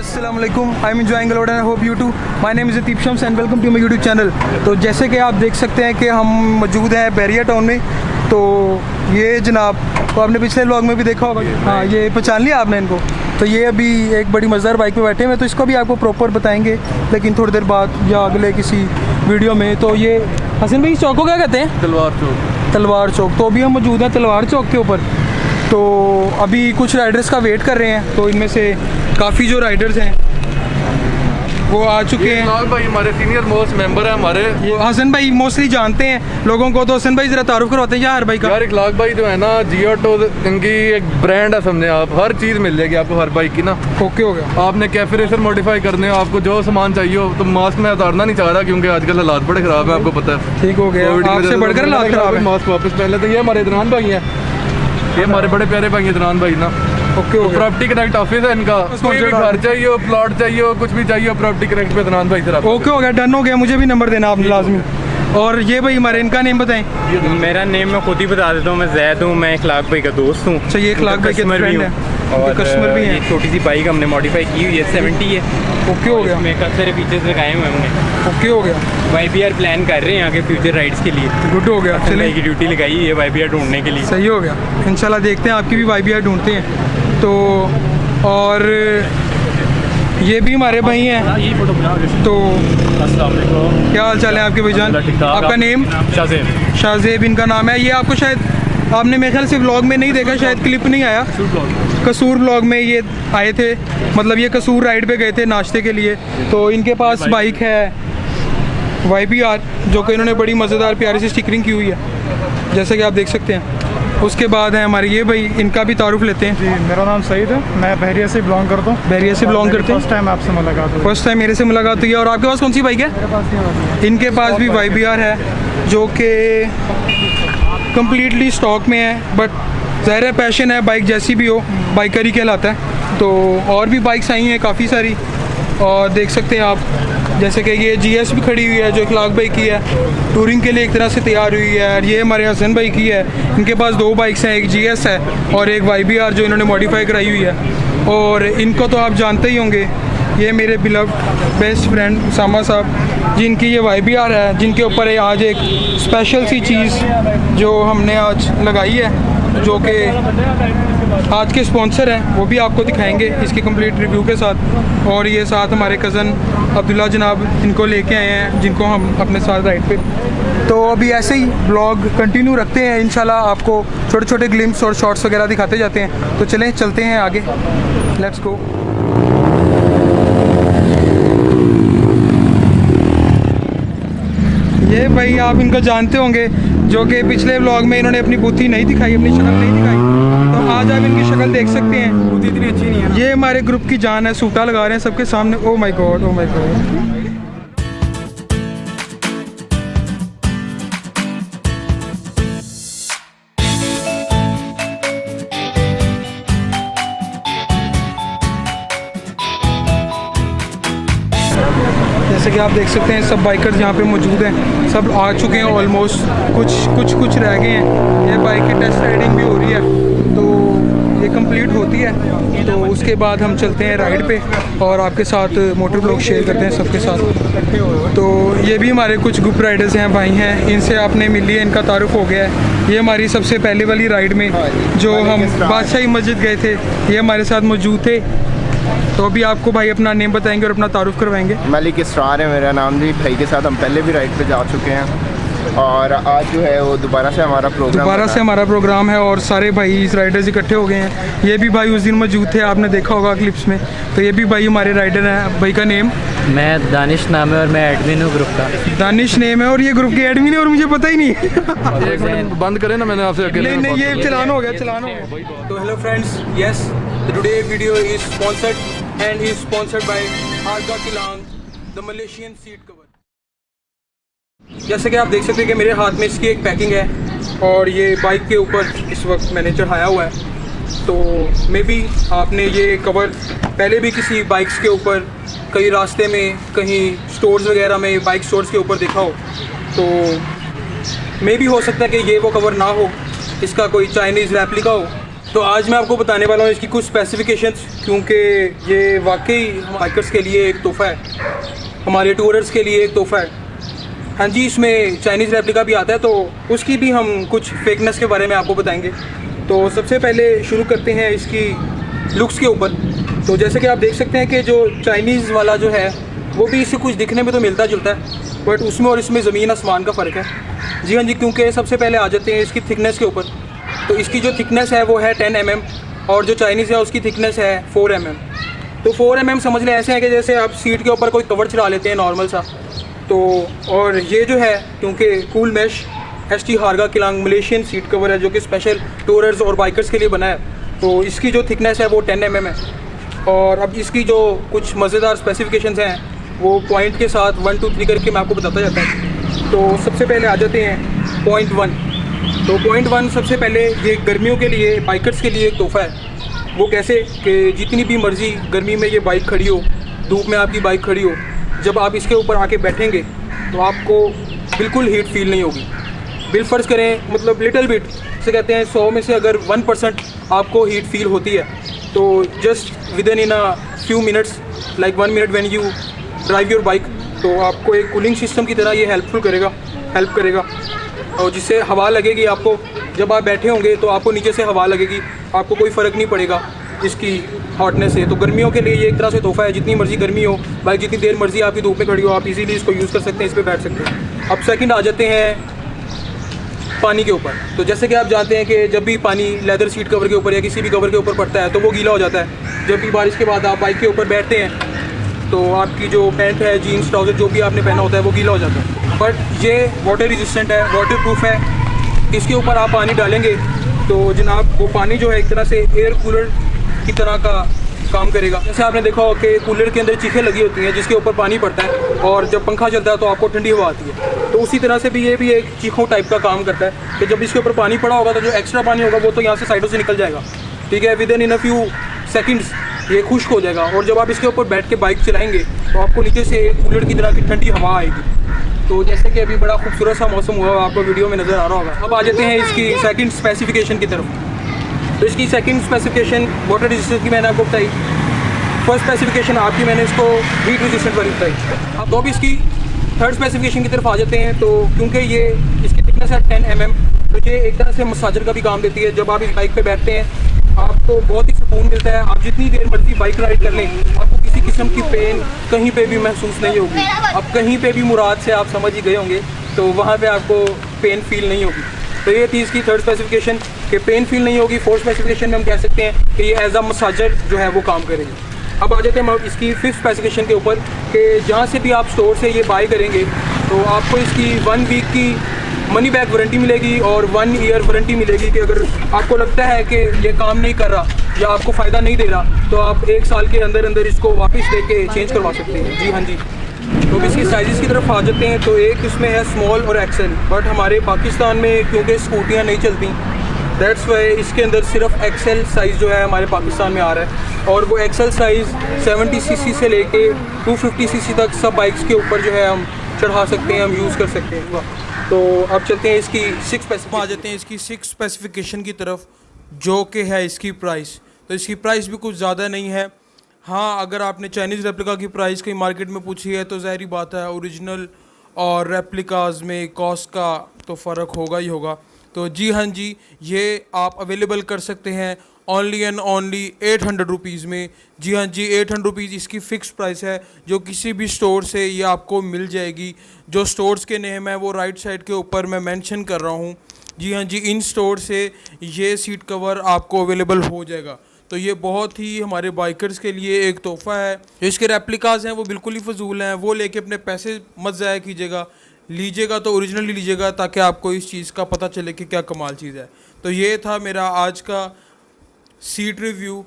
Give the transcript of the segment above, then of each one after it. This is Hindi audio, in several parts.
Assalamualaikum, I am enjoying a lot and I hope you too. My name is Ateep Shams and welcome to my YouTube channel. तो जैसे कि आप देख सकते हैं कि हम मौजूद हैं बैरिया टाउन में। तो ये जनाब तो आपने पिछले व्लॉग में भी देखा होगा, हाँ ये पहचान लिया आपने इनको। तो ये अभी एक बड़ी मज़ेदार बाइक पे बैठे हुए हैं, तो इसको भी आपको प्रॉपर बताएंगे लेकिन थोड़ी देर बाद या अगले किसी वीडियो में। तो ये हसन भाई, इस चौक को क्या कहते हैं? तलवार चौक। तलवार चौक। तो अभी हम मौजूद हैं तलवार चौक के ऊपर। तो अभी कुछ राइडर्स का वेट कर रहे हैं, तो इनमें से काफ़ी जो राइडर्स हैं वो आ चुके हैं। भाई हमारे सीनियर मोस्ट मेंबर है हमारे। हसन भाई मोस्टली जानते हैं लोगों को, तो हसन भाई जरा तारुफ करवाते हैं यार भाई का। यार इखलाक भाई जो है ना, जी ऑटो इनकी एक ब्रांड है, समझे आप। हर चीज़ मिल जाएगी आपको हर बाइक की ना। ओके हो गया। आपने कैफे रेसर मॉडिफाई करने हो, आपको जो सामान चाहिए हो, तो मास्क में उतारना नहीं चाह रहा क्योंकि आजकल हालात बड़े ख़राब है, आपको पता है। ठीक हो गया, आपसे बढ़कर हालात ख़राब है। मास्क वापस पहले तो ये हमारे इदरान भाई हैं, ये हमारे बड़े प्यारे भाई हैं इदरान भाई ना। ओके हो गया। प्रॉपर्टी कनेक्ट ऑफिस है इनका, कोई भी घर चाहिए हो, प्लॉट चाहिए हो, कुछ भी चाहिए हो, प्रॉपर्टी कनेक्ट पे इदरान भाई सर। ओके हो गया, डन हो गया। मुझे भी नंबर देना आपने लाजमी। और ये भाई हमारे इनका नेम बताएं। मेरा नेम मैं खुद ही बता देता हूँ, मैं जैद हूँ, मैं इखलाक भाई का दोस्त हूँ। अच्छा, ये इखलाक भाई के फ्रेंड है और कस्टमर भी हैं। छोटी सी बाइक हमने मॉडिफाई की हुई है, 70 है। ओके हो गया। मैं काफ़ी सारे फीचर्स लगाए हुए हमने। ओके हो गया। YBR प्लान कर रहे हैं आगे फ्यूचर राइड्स के लिए। गुड हो गया। चलिए की ड्यूटी लगाई हुई है YBR ढूंढने के लिए। सही हो गया। इंशाल्लाह देखते हैं आपकी भी YBR ढूंढते हैं। तो और ये भी हमारे भाई हैं। तो क्या हाल चाल है आपके भाईजान? आपका नेम? शाहजेब। शाहजेब इनका नाम है। ये आपको शायद आपने मेरे ख्याल से व्लॉग में नहीं देखा, शायद क्लिप नहीं आया। कसूर व्लॉग में ये आए थे, मतलब ये कसूर राइड पे गए थे नाश्ते के लिए। तो इनके पास बाइक है YBR, जो कि इन्होंने बड़ी मज़ेदार प्यारी सी स्टिकरिंग की हुई है जैसे कि आप देख सकते हैं। उसके बाद है हमारे ये भाई, इनका भी तारुफ लेते हैं। जी, मेरा नाम सईद है, मैं बहरिया से बिलोंग करता हूँ। बहरिया से बिलोंग करते हैं। फर्स्ट टाइम आपसे मुलाकात हुई। फर्स्ट टाइम मेरे से मुलाकात हुई है। और आपके पास कौन सी बाइक है? मेरे पास ये वाली है। इनके पास भी YBR है जो कि कम्प्लीटली स्टॉक में है, बट ज़ाहिर है पैशन है, बाइक जैसी भी हो बाइकर ही कहलाता है। तो और भी बाइक्स आई हैं काफ़ी सारी, और देख सकते हैं आप जैसे कि ये GS भी खड़ी हुई है जो इखलाक भाई की है, टूरिंग के लिए एक तरह से तैयार हुई है। और ये हमारे हसन भाई की है, इनके पास 2 बाइक्स हैं, एक GS है और एक YBR जो इन्होंने मॉडिफाई कराई हुई है। और इनको तो आप जानते ही होंगे, ये मेरे बिलव्ड बेस्ट फ्रेंड उसामा साहब, जिनकी ये YBR है, जिनके ऊपर आज एक स्पेशल सी चीज़ जो हमने आज लगाई है, जो कि आज के स्पॉन्सर हैं, वो भी आपको दिखाएंगे इसकी कंप्लीट रिव्यू के साथ। और ये साथ हमारे कज़न अब्दुल्ला जनाब इनको लेके आए हैं, जिनको हम अपने साथ राइड पे। तो अभी ऐसे ही ब्लॉग कंटिन्यू रखते हैं इंशाल्लाह, आपको छोटे छोटे ग्लिम्स और शॉर्ट्स वगैरह दिखाते जाते हैं। तो चलें चलते हैं आगे, लेट्स गो। ये भाई आप इनको जानते होंगे, जो कि पिछले व्लॉग में इन्होंने अपनी बुद्धि नहीं दिखाई, अपनी शक्ल नहीं दिखाई। तो आज आप इनकी शक्ल देख सकते हैं, बुद्धि इतनी अच्छी नहीं है। ये हमारे ग्रुप की जान है, सूटा लगा रहे हैं सबके सामने। Oh my God, oh my God. जैसे कि आप देख सकते हैं सब बाइकर्स यहाँ पे मौजूद हैं, सब आ चुके हैं ऑलमोस्ट, कुछ रह गए हैं। ये बाइक की टेस्ट राइडिंग भी हो रही है, तो ये कंप्लीट होती है तो उसके बाद हम चलते हैं राइड पे और आपके साथ मोटर ब्लॉग शेयर करते हैं सबके साथ। तो ये भी हमारे कुछ ग्रुप राइडर्स हैं, भाई हैं, इनसे आपने मिल लिया, इनका तारुफ हो गया है। ये हमारी सबसे पहले वाली राइड में जो हम बादशाही मस्जिद गए थे, ये हमारे साथ मौजूद थे। तो अभी आपको भाई अपना नेम बताएंगे और अपना तारुफ करवाएंगे। मलिक इसरार है मेरा नाम जी। भाई के साथ हम पहले भी राइड पे जा चुके हैं और आज जो है वो दोबारा से हमारा प्रोग्राम है और सारे भाई इस राइडर्स इकट्ठे हो गए हैं। ये भी भाई उस दिन मौजूद थे, आपने देखा होगा क्लिप्स में। तो ये भी भाई हमारे राइडर हैं। भाई का नेम? मैं दानिश नाम है और मैं एडमिन हूँ ग्रुप का। दानिश नेम है और ये ग्रुप के एडमिन है और मुझे पता ही नहीं। बंद करें ना, मैंने आपसे अकेले नहीं ये चलान हो गया। तो hello friends, yes today video is sponsored and is sponsored by Arga Kilang, the Malaysian seat cover। जैसे कि आप देख सकते हैं कि मेरे हाथ में इसकी एक पैकिंग है और ये बाइक के ऊपर इस वक्त मैंने चढ़ाया हुआ है। तो मे बी आपने ये कवर पहले भी किसी बाइक्स के ऊपर कहीं रास्ते में, कहीं स्टोर्स वगैरह में, बाइक स्टोर्स के ऊपर देखा हो। तो मे बी हो सकता है कि ये वो कवर ना हो, इसका कोई चाइनीज़ रेप्लिका हो। तो आज मैं आपको बताने वाला हूँ इसकी कुछ स्पेसिफिकेशंस, क्योंकि ये वाकई हम बाइकर्स के लिए एक तोहफ़ा है, हमारे टूरर्स के लिए एक तोहफ़ा है। हाँ जी, इसमें चाइनीज़ रेप्लिका भी आता है, तो उसकी भी हम कुछ फेकनेस के बारे में आपको बताएंगे। तो सबसे पहले शुरू करते हैं इसकी लुक्स के ऊपर। तो जैसे कि आप देख सकते हैं कि जो चाइनीज़ वाला जो है वो भी इससे कुछ दिखने में तो मिलता जुलता है, बट उसमें और इसमें ज़मीन आसमान का फ़र्क है। जी हाँ जी, क्योंकि सबसे पहले आ जाते हैं इसकी थिकनेस के ऊपर। तो इसकी जो थिकनेस है वो है 10 mm और जो चाइनीज़ है उसकी थिकनेस है 4 mm। तो 4 mm समझ लें ऐसे है कि जैसे आप सीट के ऊपर कोई कवर चढ़ा लेते हैं नॉर्मल सा। तो और ये जो है क्योंकि कूल मैश ST हारगा किलांग मलेशियन सीट कवर है जो कि स्पेशल टूरर्स और बाइकर्स के लिए बना है, तो इसकी जो थिकनेस है वो 10 mm है। और अब इसकी जो कुछ मज़ेदार स्पेसिफिकेशंस हैं वो पॉइंट के साथ 1 2 3 करके मैं आपको बताता जाता है। तो सबसे पहले आ जाते हैं पॉइंट 1। तो पॉइंट 1 सबसे पहले ये गर्मियों के लिए, बाइकर्स के लिए एक तोहफ़ा है। वो कैसे कि जितनी भी मर्ज़ी गर्मी में ये बाइक खड़ी हो, धूप में आपकी बाइक खड़ी हो, जब आप इसके ऊपर आके बैठेंगे तो आपको बिल्कुल हीट फील नहीं होगी। बिलफर्ज करें मतलब लिटिल बिट से कहते हैं 100 में से अगर 1% आपको हीट फील होती है तो just with in a few minutes, like 1 minute when you drive your bike, तो आपको एक कूलिंग सिस्टम की तरह ये हेल्प करेगा और जिससे हवा लगेगी आपको। जब आप बैठे होंगे तो आपको नीचे से हवा लगेगी, आपको कोई फ़र्क नहीं पड़ेगा इसकी हॉटनेस से। तो गर्मियों के लिए ये एक तरह से तोहफ़ा है, जितनी मर्ज़ी गर्मी हो, बाइक जितनी देर मर्ज़ी आपकी धूप में खड़ी हो, आप इजीली इसको यूज़ कर सकते हैं, इस पर बैठ सकते हैं। अब सेकंड आ जाते हैं पानी के ऊपर। तो जैसे कि आप जानते हैं कि जब भी पानी लेदर सीट कवर के ऊपर या किसी भी कवर के ऊपर पड़ता है तो वो गीला हो जाता है। जब भी बारिश के बाद आप बाइक के ऊपर बैठते हैं तो आपकी जो पैंट है, जीन्स, ट्राउज़र जो भी आपने पहना होता है वो गीला हो जाता है। बट ये वाटर रेजिस्टेंट है, वाटर प्रूफ है। इसके ऊपर आप पानी डालेंगे तो जनाब वो पानी जो है एक तरह से एयर कूलर की तरह का काम करेगा। जैसे आपने देखा हो कि कूलर के अंदर चीखें लगी होती हैं जिसके ऊपर पानी पड़ता है और जब पंखा चलता है तो आपको ठंडी हवा आती है, तो उसी तरह से भी ये भी एक चीखों टाइप का काम करता है कि जब इसके ऊपर पानी पड़ा होगा तो जो एक्स्ट्रा पानी होगा वो तो यहाँ से साइडों से निकल जाएगा, ठीक है, with in a few seconds ये खुश्क हो जाएगा। और जब आप इसके ऊपर बैठ के बाइक चलाएंगे तो आपको नीचे से कूलर की तरह की ठंडी हवा आएगी। तो जैसे कि अभी बड़ा खूबसूरत सा मौसम हुआ आपको वीडियो में नज़र आ रहा होगा। अब आ जाते हैं इसकी सेकंड स्पेसिफिकेशन की तरफ। तो इसकी सेकंड स्पेसिफिकेशन वाटर रेजिस्टेंस की मैंने आपको बताई। फर्स्ट स्पेसिफिकेशन आपकी मैंने इसको हीट रेजिस्टेंट वाली बताई। अब तो अब इसकी थर्ड स्पेसिफिकेशन की तरफ आ जाते हैं। तो क्योंकि ये इसकी थिकनेस है 10 mm, तो ये एक तरह से मसाजर का भी काम देती है। जब आप इस बाइक पे बैठते हैं आपको बहुत ही सुकून मिलता है। आप जितनी देर मर्जी बाइक राइड कर लें आपको किसी किस्म की पेन कहीं पे भी महसूस नहीं होगी। अब कहीं पे भी मुराद से आप समझ ही गए होंगे तो वहाँ पे आपको पेन फील नहीं होगी। तो ये थी इसकी थर्ड स्पेसिफिकेशन कि पेन फील नहीं होगी। फोर्थ स्पेसिफिकेशन में हम कह सकते हैं कि ये एज अ मसाजर जो है वो काम करेगी। अब आ जाते हैं हम इसकी फिफ्थ स्पेसिफिकेशन के ऊपर कि जहाँ से भी आप स्टोर से ये बाय करेंगे तो आपको इसकी 1 वीक की मनी बैक वारंटी मिलेगी और 1 ईयर वारंटी मिलेगी कि अगर आपको लगता है कि ये काम नहीं कर रहा या आपको फ़ायदा नहीं दे रहा तो आप 1 साल के अंदर अंदर इसको वापस लेके चेंज करवा सकते हैं। जी हाँ जी। तो इसकी साइज़ की तरफ आ जाते हैं। तो एक इसमें है स्मॉल और एक्सेल, बट हमारे पाकिस्तान में क्योंकि स्कूटियाँ नहीं चलती दैट्स वाई इसके अंदर सिर्फ एक्सेल साइज़ जो है हमारे पाकिस्तान में आ रहा है। और वो एक्सेल साइज़ 70 cc से लेके 250 cc तक सब बाइक्स के ऊपर जो है हम चढ़ा सकते हैं, हम यूज़ कर सकते हैं। तो अब चलते हैं इसकी आ जाते हैं इसकी 6 स्पेसिफिकेशन की तरफ, जो कि है इसकी प्राइस। तो इसकी प्राइस भी कुछ ज़्यादा नहीं है। हाँ, अगर आपने चाइनीज़ रेप्लिका की प्राइस कहीं मार्केट में पूछी है तो ज़ाहिर बात है ओरिजिनल और रेप्लिकाज में कॉस्ट का तो फ़र्क होगा ही होगा। तो जी हाँ जी, ये आप अवेलेबल कर सकते हैं ओनली एंड ओनली 800 रुपीज़ में। जी हाँ जी, 800 रुपीज़ इसकी फ़िक्स प्राइस है जो किसी भी स्टोर से ये आपको मिल जाएगी। जो स्टोर्स के नेम है वो राइट साइड के ऊपर मैं मेंशन कर रहा हूँ। जी हाँ जी, इन स्टोर से ये सीट कवर आपको अवेलेबल हो जाएगा। तो ये बहुत ही हमारे बाइकर्स के लिए एक तोहफ़ा है। जो इसके रेप्लिकाज हैं वो बिल्कुल ही फजूल हैं, वो लेके अपने पैसे मत ज़ाया कीजिएगा। लीजिएगा तो ओरिजिनली लीजिएगा ताकि आपको इस चीज़ का पता चले कि क्या कमाल चीज़ है। तो ये था मेरा आज का सीट रिव्यू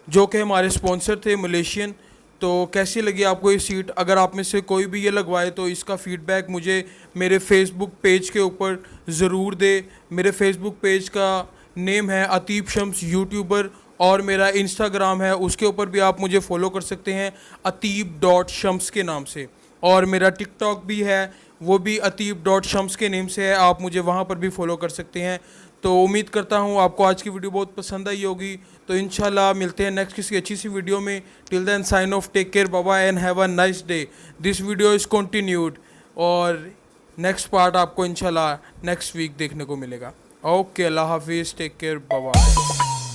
जो कि हमारे स्पॉन्सर थे मलेशियन। तो कैसी लगी आपको ये सीट? अगर आप में से कोई भी ये लगवाए तो इसका फ़ीडबैक मुझे मेरे फेसबुक पेज के ऊपर ज़रूर दे। मेरे फेसबुक पेज का नेम है अतीब शम्स यूट्यूबर और मेरा इंस्टाग्राम है, उसके ऊपर भी आप मुझे फॉलो कर सकते हैं ateeb.shams के नाम से। और मेरा टिकटॉक भी है, वो भी ateeb.shams के नेम से है, आप मुझे वहाँ पर भी फॉलो कर सकते हैं। तो उम्मीद करता हूँ आपको आज की वीडियो बहुत पसंद आई होगी। तो इंशाल्लाह मिलते हैं नेक्स्ट किसी अच्छी सी वीडियो में। Till then sign off, take care, bye bye and have a nice day. This video is continued और नेक्स्ट पार्ट आपको इंशाल्लाह नेक्स्ट वीक देखने को मिलेगा। ओके, अल्लाह हाफिज़, टेक केयर, बाय बाय।